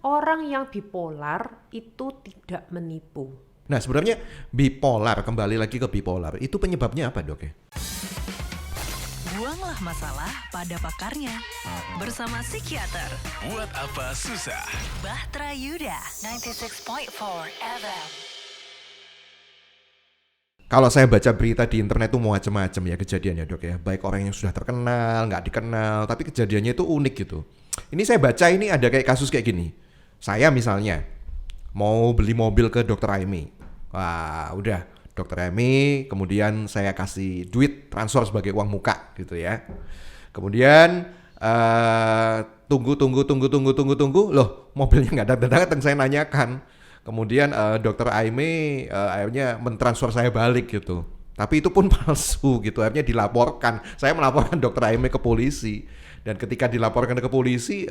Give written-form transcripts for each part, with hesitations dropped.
Orang yang bipolar itu tidak menipu. Nah, sebenarnya bipolar, kembali lagi ke bipolar, itu penyebabnya apa, Dok ya? Buanglah masalah pada pakarnya. Bersama psikiater Buat apa susah? Bahtera Yuda 96.4 FM. Kalau saya baca berita di internet itu macam-macam ya kejadiannya, Dok ya. Baik orang yang sudah terkenal, nggak dikenal, tapi kejadiannya itu unik gitu. Ini saya baca ini ada kayak kasus kayak gini. Saya misalnya mau beli mobil ke Dokter Aimi. Wah, udah Dokter Aimi, kemudian saya kasih duit transfer sebagai uang muka gitu ya. Kemudian tunggu. Loh, mobilnya nggak datang-datang, saya nanyakan. Kemudian Dokter Aimi akhirnya mentransfer saya balik gitu. Tapi itu pun palsu gitu. Akhirnya dilaporkan. Saya melaporkan Dokter Aimi ke polisi. Dan ketika dilaporkan ke polisi,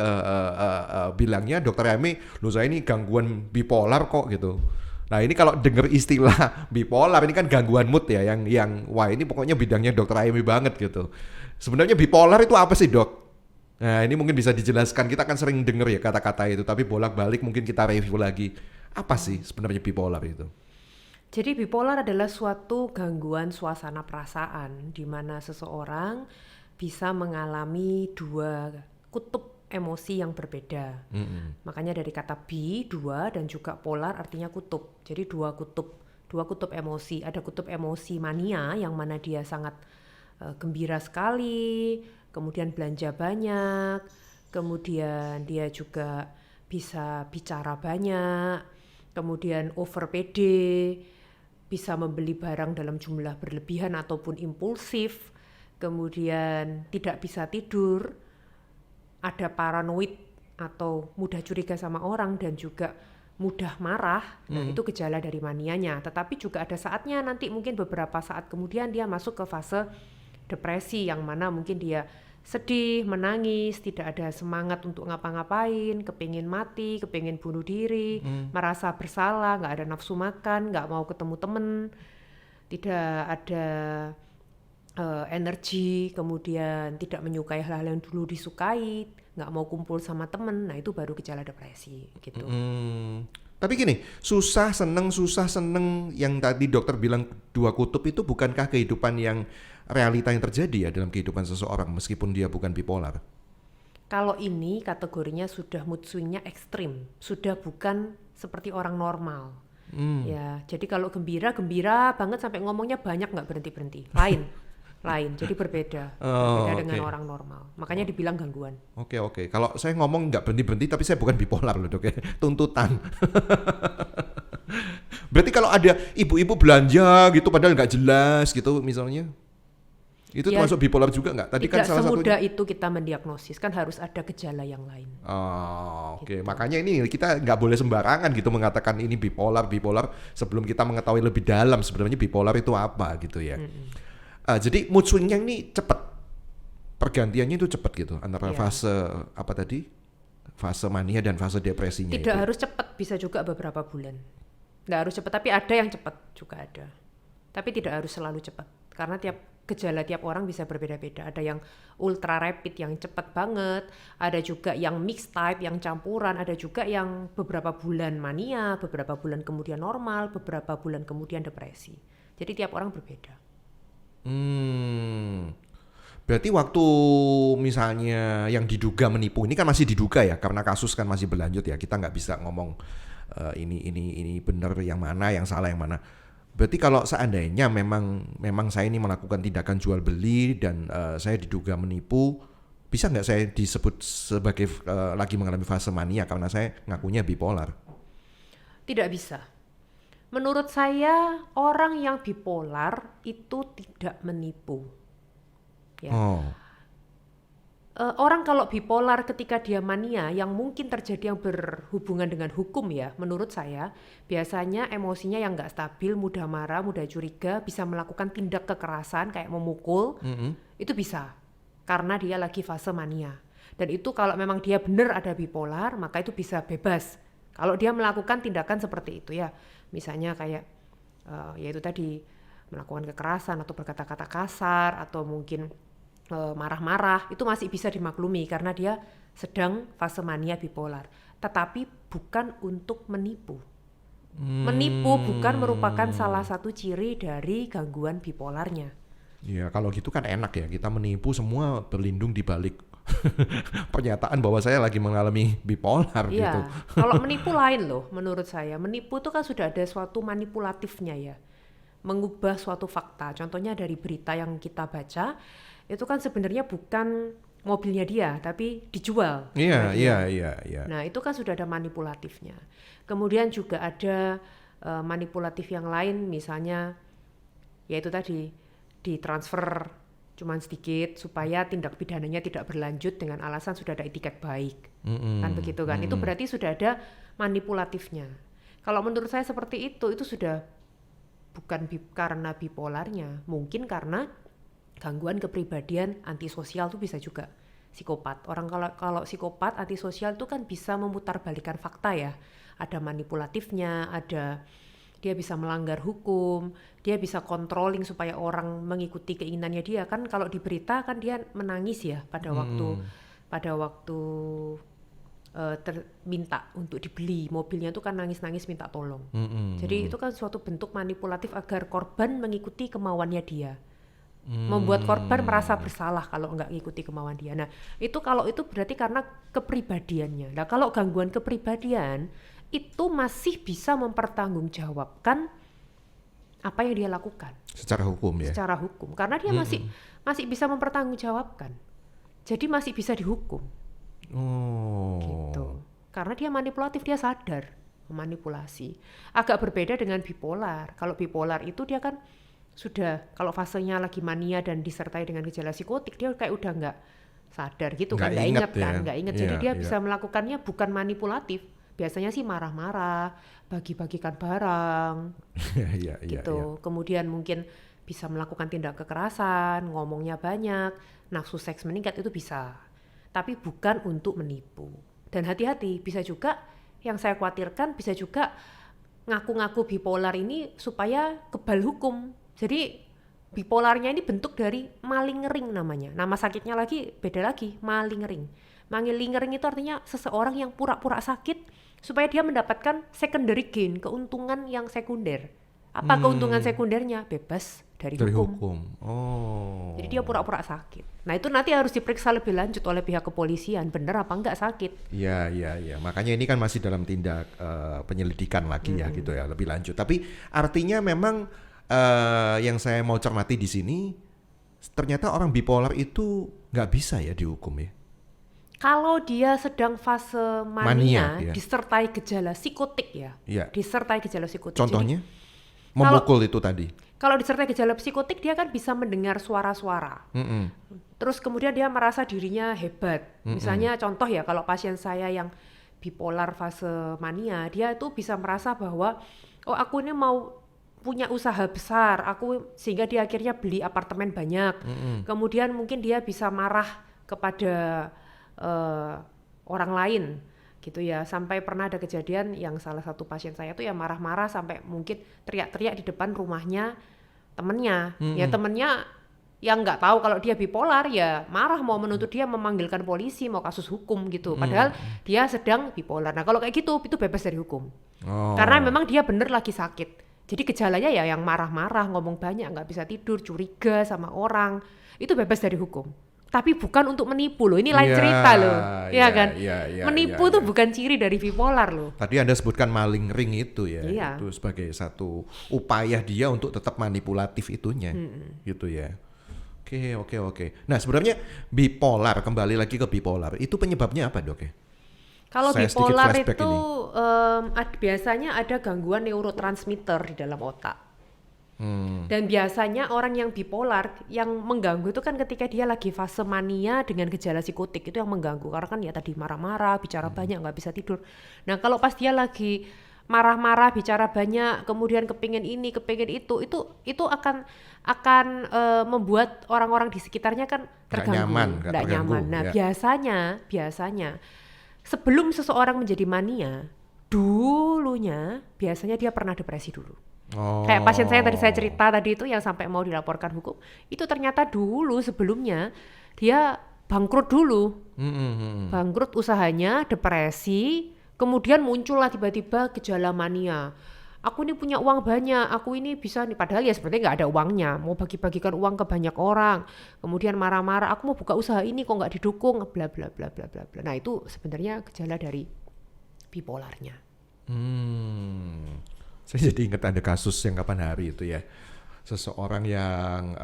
bilangnya Dokter Aimi, loh saya ini gangguan bipolar kok gitu. Nah ini kalau dengar istilah bipolar ini kan gangguan mood ya, yang wah ini pokoknya bidangnya Dokter Aimi banget gitu. Sebenarnya bipolar itu apa sih, Dok? Nah ini mungkin bisa dijelaskan, kita kan sering dengar ya kata-kata itu, tapi bolak-balik mungkin kita review lagi. Apa sih sebenarnya bipolar itu? Jadi bipolar adalah suatu gangguan suasana perasaan di mana seseorang bisa mengalami dua kutub emosi yang berbeda. Makanya dari kata bi, dua, dan juga polar artinya kutub. Jadi dua kutub emosi. Ada kutub emosi mania yang mana dia sangat gembira sekali, kemudian belanja banyak, kemudian dia juga bisa bicara banyak, kemudian over pede, bisa membeli barang dalam jumlah berlebihan ataupun impulsif, kemudian tidak bisa tidur, ada paranoid atau mudah curiga sama orang, dan juga mudah marah. Nah itu gejala dari manianya. Tetapi juga ada saatnya nanti mungkin beberapa saat kemudian dia masuk ke fase depresi, yang mana mungkin dia sedih, menangis, tidak ada semangat untuk ngapa-ngapain, kepingin mati, kepingin bunuh diri, merasa bersalah, nggak ada nafsu makan, nggak mau ketemu temen, tidak ada energi, kemudian tidak menyukai hal-hal yang dulu disukai, nggak mau kumpul sama temen. Nah itu baru gejala depresi gitu. Tapi gini, susah seneng yang tadi dokter bilang dua kutub itu bukankah kehidupan yang realita yang terjadi ya dalam kehidupan seseorang meskipun dia bukan bipolar? Kalau ini kategorinya sudah mood swingnya ekstrim, sudah bukan seperti orang normal. Ya, jadi kalau gembira banget sampai ngomongnya banyak nggak berhenti, lain, jadi berbeda dengan orang normal. Makanya dibilang gangguan. Oke. Kalau saya ngomong nggak berhenti tapi saya bukan bipolar loh, Dok ya. Tuntutan. Berarti kalau ada ibu-ibu belanja gitu padahal nggak jelas gitu misalnya, itu Ya, termasuk bipolar juga nggak? Tadi kan tidak salah semudah satunya. itu kita mendiagnosis, kan harus ada gejala yang lain. Oke. Gitu. Makanya ini kita nggak boleh sembarangan gitu mengatakan ini bipolar sebelum kita mengetahui lebih dalam sebenarnya bipolar itu apa gitu ya. Jadi mood swingnya ini cepat, pergantiannya itu cepat gitu antara Iya. fase apa tadi, fase mania dan fase depresinya Tidak itu. harus cepat, bisa juga beberapa bulan. Nggak harus cepat, tapi ada yang cepat juga ada. Tapi tidak harus selalu cepat, karena gejala tiap orang bisa berbeda-beda. Ada yang ultra rapid yang cepat banget, ada juga yang mixed type yang campuran, ada juga yang beberapa bulan mania, beberapa bulan kemudian normal, beberapa bulan kemudian depresi. Jadi tiap orang berbeda. Berarti waktu misalnya yang diduga menipu ini kan masih diduga ya, karena kasus kan masih berlanjut ya. Kita nggak bisa ngomong ini benar yang mana, yang salah yang mana. Berarti kalau seandainya memang saya ini melakukan tindakan jual beli dan saya diduga menipu, bisa nggak saya disebut sebagai lagi mengalami fase mania karena saya ngakunya bipolar? Tidak bisa. Menurut saya orang yang bipolar itu tidak menipu. Ya. Oh, Orang kalau bipolar ketika dia mania, yang mungkin terjadi yang berhubungan dengan hukum ya, menurut saya biasanya emosinya yang nggak stabil, mudah marah, mudah curiga, bisa melakukan tindak kekerasan kayak memukul, itu bisa karena dia lagi fase mania. Dan itu kalau memang dia benar ada bipolar, maka itu bisa bebas kalau dia melakukan tindakan seperti itu ya, misalnya kayak yaitu tadi melakukan kekerasan atau berkata-kata kasar atau mungkin marah-marah, itu masih bisa dimaklumi karena dia sedang fase mania bipolar. tetapi bukan untuk menipu. Menipu bukan merupakan salah satu ciri dari gangguan bipolarnya. Ya kalau gitu kan enak ya, kita menipu semua berlindung di balik pernyataan bahwa saya lagi mengalami bipolar gitu. Iya, kalau menipu lain loh menurut saya. Menipu itu kan sudah ada suatu manipulatifnya ya. Mengubah suatu fakta. Contohnya dari berita yang kita baca, itu kan sebenarnya bukan mobilnya dia, tapi dijual. Iya. Nah, itu kan sudah ada manipulatifnya. Kemudian juga ada manipulatif yang lain, misalnya yaitu tadi ditransfer cuman sedikit supaya tindak pidananya tidak berlanjut dengan alasan sudah ada etiket baik. Kan begitu kan? Itu berarti sudah ada manipulatifnya. Kalau menurut saya seperti itu sudah bukan karena bipolarnya, mungkin karena gangguan kepribadian antisosial itu bisa juga psikopat. Orang kalau psikopat antisosial itu kan bisa memutarbalikkan fakta ya. Ada manipulatifnya, dia bisa melanggar hukum, dia bisa controlling supaya orang mengikuti keinginannya dia. Kan kalau di berita kan dia menangis ya pada waktu minta untuk dibeli mobilnya itu kan nangis-nangis minta tolong. Jadi itu kan suatu bentuk manipulatif agar korban mengikuti kemauannya dia. Membuat korban merasa bersalah kalau nggak ngikuti kemauan dia. Nah itu kalau itu berarti karena kepribadiannya. Nah kalau gangguan kepribadian itu masih bisa mempertanggungjawabkan apa yang dia lakukan secara hukum ya. Secara hukum, karena dia masih bisa mempertanggungjawabkan. Jadi masih bisa dihukum. Gitu. Karena dia manipulatif, dia sadar memanipulasi. Agak berbeda dengan bipolar. Kalau bipolar itu dia kan sudah kalau fasenya lagi mania dan disertai dengan gejala psikotik, dia kayak udah nggak sadar gitu kan, nggak ingat kan, nggak ingat. Jadi dia bisa melakukannya bukan manipulatif. Biasanya sih marah-marah, bagi-bagikan barang, gitu. Kemudian mungkin bisa melakukan tindak kekerasan, ngomongnya banyak, nafsu seks meningkat itu bisa. Tapi bukan untuk menipu. Dan hati-hati, bisa juga yang saya khawatirkan bisa juga ngaku-ngaku bipolar ini supaya kebal hukum. Jadi bipolarnya ini bentuk dari malingering namanya. Nama sakitnya lagi beda lagi, malingering. Malingering itu artinya seseorang yang pura-pura sakit supaya dia mendapatkan secondary gain, keuntungan yang sekunder. Apa keuntungan sekundernya? Bebas dari hukum. Jadi dia pura-pura sakit. Nah itu nanti harus diperiksa lebih lanjut oleh pihak kepolisian, benar apa enggak sakit. Iya. Makanya ini kan masih dalam tindak penyelidikan lagi ya gitu ya, lebih lanjut. Tapi artinya memang yang saya mau cermati di sini, ternyata orang bipolar itu nggak bisa ya dihukum ya. Kalau dia sedang fase mania ya. disertai gejala psikotik ya. Disertai gejala psikotik. Contohnya? Jadi, memukul itu tadi. Kalau disertai gejala psikotik dia kan bisa mendengar suara-suara. Terus kemudian dia merasa dirinya hebat. Misalnya contoh ya, kalau pasien saya yang bipolar fase mania, dia itu bisa merasa bahwa aku ini mau punya usaha besar, sehingga dia akhirnya beli apartemen banyak. Kemudian mungkin dia bisa marah kepada orang lain gitu ya, sampai pernah ada kejadian yang salah satu pasien saya tuh ya marah-marah sampai mungkin teriak-teriak di depan rumahnya temennya. Ya temennya yang nggak tahu kalau dia bipolar ya marah, mau menuntut dia, memanggilkan polisi, mau kasus hukum gitu, padahal dia sedang bipolar. Nah kalau kayak gitu itu bebas dari hukum karena memang dia bener lagi sakit. Jadi gejalanya ya yang marah-marah, ngomong banyak, nggak bisa tidur, curiga sama orang, itu bebas dari hukum. Tapi bukan untuk menipu loh, ini lain cerita loh, ya kan? Menipu tuh bukan ciri dari bipolar loh. Tadi Anda sebutkan malingering itu ya, itu sebagai satu upaya dia untuk tetap manipulatif itunya, gitu ya. Oke. Nah sebenarnya bipolar, kembali lagi ke bipolar, itu penyebabnya apa dok ya? Kalau bipolar itu biasanya ada gangguan neurotransmitter di dalam otak. Dan biasanya orang yang bipolar yang mengganggu itu kan ketika dia lagi fase mania dengan gejala psikotik, itu yang mengganggu karena kan ya tadi marah-marah, bicara banyak, nggak bisa tidur. Nah kalau pas dia lagi marah-marah, bicara banyak, kemudian kepingin ini, kepingin itu akan membuat orang-orang di sekitarnya kan terganggu, nggak nyaman. Nah biasanya sebelum seseorang menjadi mania, dulunya biasanya dia pernah depresi dulu. Kayak pasien saya yang tadi saya cerita tadi itu yang sampai mau dilaporkan hukum, itu ternyata dulu sebelumnya dia bangkrut dulu, bangkrut usahanya, depresi, Kemudian muncullah tiba-tiba gejala mania. Aku ini punya uang banyak, aku ini bisa nih, padahal ya sebenarnya nggak ada uangnya, mau bagi-bagikan uang ke banyak orang, kemudian marah-marah, aku mau buka usaha ini kok nggak didukung, bla bla bla bla bla bla. Nah itu sebenarnya gejala dari bipolarnya. Saya jadi ingat ada kasus yang kapan hari itu ya, seseorang yang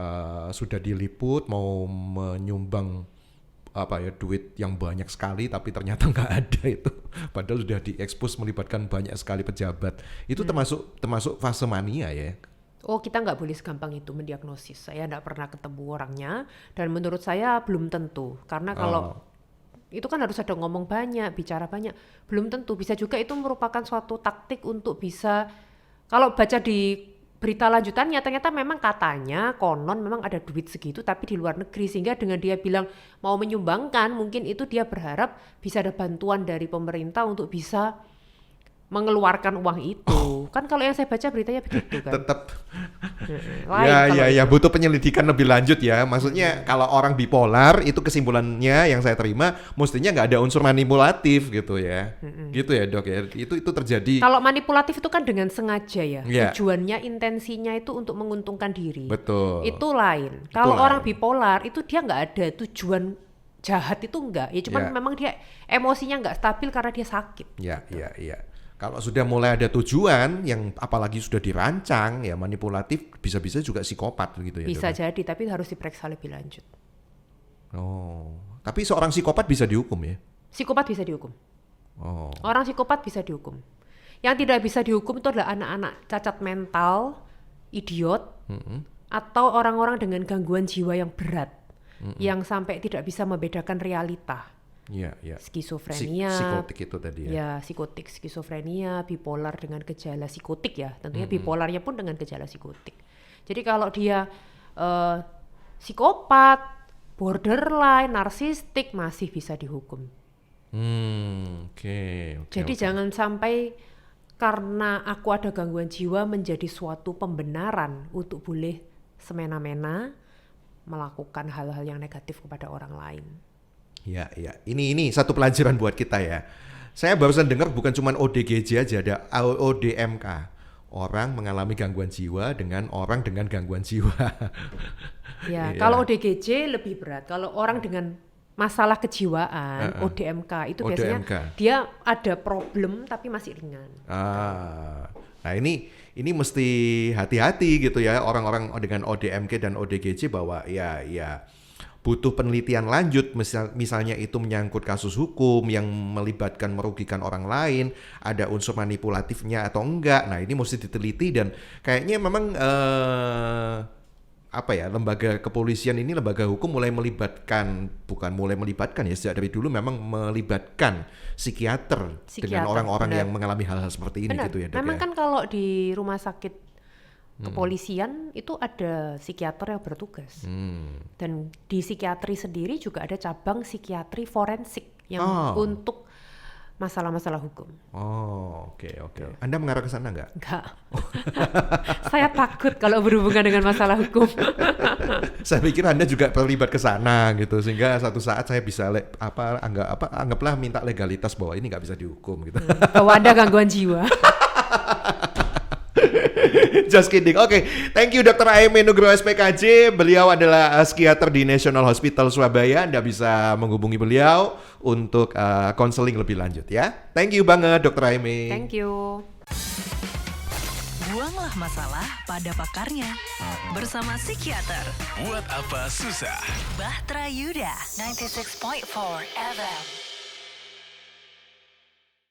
sudah diliput mau menyumbang duit yang banyak sekali tapi ternyata nggak ada itu, padahal sudah diekspos melibatkan banyak sekali pejabat. Itu termasuk fase mania ya. Oh, kita nggak boleh segampang itu mendiagnosis. Saya nggak pernah ketemu orangnya dan menurut saya belum tentu, karena kalau itu kan harus ada ngomong banyak, bicara banyak, belum tentu. Bisa juga itu merupakan suatu taktik untuk bisa, kalau baca di berita lanjutannya ternyata memang katanya konon memang ada duit segitu tapi di luar negeri, sehingga dengan dia bilang mau menyumbangkan mungkin itu dia berharap bisa ada bantuan dari pemerintah untuk bisa mengeluarkan uang itu. Kan kalau yang saya baca beritanya begitu kan. Tetap Ya, butuh penyelidikan lebih lanjut ya. Maksudnya kalau orang bipolar itu kesimpulannya yang saya terima mestinya nggak ada unsur manipulatif gitu ya. Gitu ya Dok ya. Itu terjadi. Kalau manipulatif itu kan dengan sengaja ya. Yeah. Tujuannya, intensinya itu untuk menguntungkan diri. Betul. Itu lain. Kalau orang bipolar itu dia nggak ada tujuan jahat, itu enggak. Ya cuman memang dia emosinya nggak stabil karena dia sakit. Iya. Kalau sudah mulai ada tujuan yang apalagi sudah dirancang ya manipulatif, bisa-bisa juga psikopat gitu ya. Bisa jadi, tapi harus diperiksa lebih lanjut. Oh, tapi seorang psikopat bisa dihukum ya? Psikopat bisa dihukum. Oh. Orang psikopat bisa dihukum. Yang tidak bisa dihukum itu adalah anak-anak cacat mental, idiot, atau orang-orang dengan gangguan jiwa yang berat, yang sampai tidak bisa membedakan realita. Iya. Skizofrenia, psikotik itu tadi ya. Ya, psikotik, skizofrenia, bipolar dengan gejala psikotik ya. Tentunya bipolarnya pun dengan gejala psikotik. Jadi kalau dia psikopat, borderline, narsistik masih bisa dihukum. Jadi jangan sampai karena aku ada gangguan jiwa menjadi suatu pembenaran untuk boleh semena-mena melakukan hal-hal yang negatif kepada orang lain. Ya. Ini satu pelajaran buat kita ya. Saya barusan dengar bukan cuma ODGJ aja, ada ODMK. Orang mengalami gangguan jiwa dengan orang dengan gangguan jiwa. Ya, kalau ODGJ lebih berat. Kalau orang dengan masalah kejiwaan, ODMK itu biasanya dia ada problem tapi masih ringan. Nah ini mesti hati-hati gitu ya orang-orang dengan ODMK dan ODGJ bahwa ya butuh penelitian lanjut, misalnya itu menyangkut kasus hukum yang melibatkan merugikan orang lain, ada unsur manipulatifnya atau enggak. Nah ini mesti diteliti dan kayaknya memang lembaga kepolisian ini, lembaga hukum mulai melibatkan ya, sejak dari dulu memang melibatkan psikiater dengan orang-orang yang mengalami hal-hal seperti ini. Benar. Gitu ya Dok. Memang kan kalau di rumah sakit kepolisian itu ada psikiater yang bertugas. Dan di psikiatri sendiri juga ada cabang psikiatri forensik yang untuk masalah-masalah hukum. Oke. Anda mengarah ke sana nggak? Nggak. Saya takut kalau berhubungan dengan masalah hukum. Saya pikir Anda juga terlibat ke sana gitu, sehingga satu saat saya bisa anggaplah minta legalitas bahwa ini nggak bisa dihukum gitu. Bahwa Anda gangguan jiwa. Just kidding. Oke, thank you Dr. Aimee Nugroho SPKJ. Beliau adalah psikiater di National Hospital Surabaya. Anda bisa menghubungi beliau untuk konseling lebih lanjut ya. Thank you banget Dr. Aimee. Thank you. Buanglah masalah pada pakarnya. Bersama psikiater. Buat apa susah? Bahtera Yuda 96.4 FM.